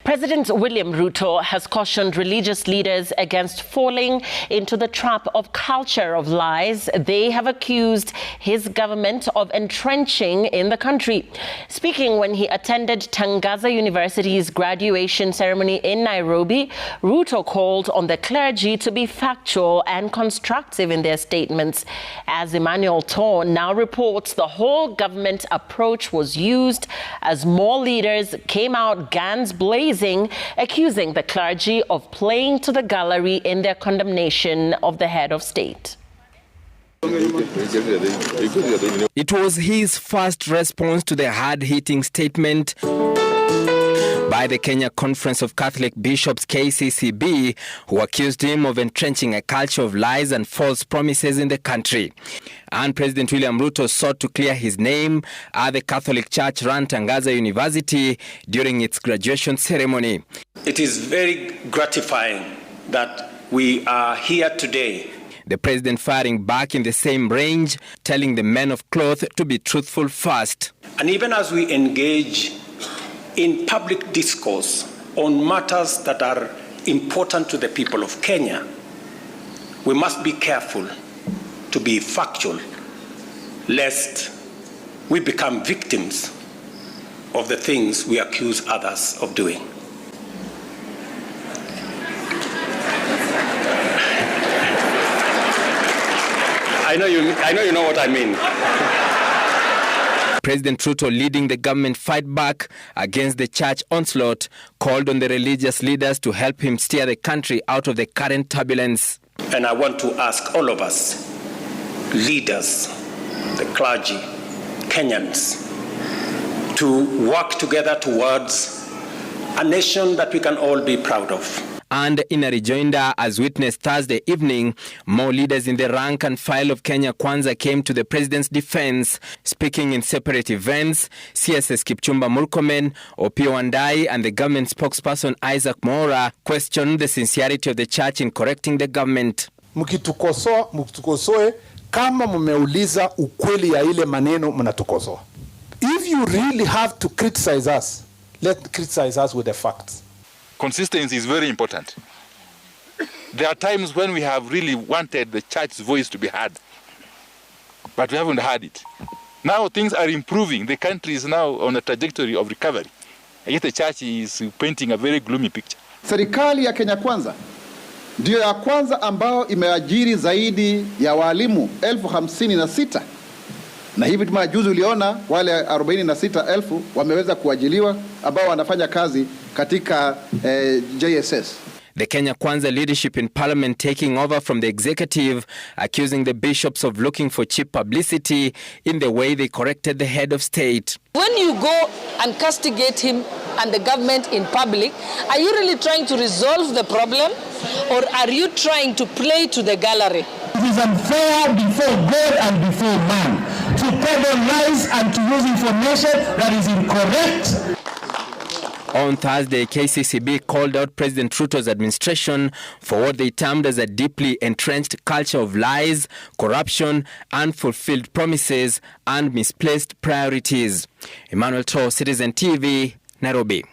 President William Ruto has cautioned religious leaders against falling into the trap of culture of lies they have accused his government of entrenching in the country. Speaking when he attended Tangaza University's graduation ceremony in Nairobi, Ruto called on the clergy to be factual and constructive in their statements. As Emmanuel Tor now reports, the whole government approach was used as more leaders came out guns blazing, accusing the clergy of playing to the gallery in their condemnation of the head of state. It was his first response to the hard-hitting statement by the Kenya Conference of Catholic Bishops, KCCB, who accused him of entrenching a culture of lies and false promises in the country. And President William Ruto sought to clear his name at the Catholic Church-run Tangaza University during its graduation ceremony. It is very gratifying that we are here today. The president firing back in the same range, telling the men of cloth to be truthful first. And even as we engage in public discourse on matters that are important to the people of Kenya, we must be careful to be factual, lest we become victims of the things we accuse others of doing. I know you know what I mean. President Ruto, leading the government fight back against the church onslaught, called on the religious leaders to help him steer the country out of the current turbulence. And I want to ask all of us, leaders, the clergy, Kenyans, to work together towards a nation that we can all be proud of. And in a rejoinder, as witnessed Thursday evening, more leaders in the rank and file of Kenya Kwanza came to the president's defense. Speaking in separate events, CSS Kipchumba Murkomen, Opiyo Wandayi, and the government spokesperson Isaac Mwaura questioned the sincerity of the church in correcting the government. Mkitukosoe kama mmeuliza ukweli ya ile maneno mnatukosoa. If you really have to criticize us, let's criticize us with the facts. Consistency is very important. There are times when we have really wanted the church's voice to be heard, but we haven't heard it. Now things are improving. The country is now on a trajectory of recovery. Yet the church is painting a very gloomy picture. Serikali ya Kenya Kwanza ndio ya kwanza ambao imeajiri zaidi ya walimu 56,000. Na hivi majuzi uliona wale 46,000 wameweza kuajiliwa ambao wanafanya kazi katika JSS. The Kenya Kwanza leadership in parliament taking over from the executive, accusing the bishops of looking for cheap publicity in the way they corrected the head of state. When you go and castigate him and the government in public, are you really trying to resolve the problem, or are you trying to play to the gallery? It is unfair before God and before man to peddle lies and to use information that is incorrect. On Thursday, KCCB called out President Ruto's administration for what they termed as a deeply entrenched culture of lies, corruption, unfulfilled promises, and misplaced priorities. Emmanuel Tor, Citizen TV, Nairobi.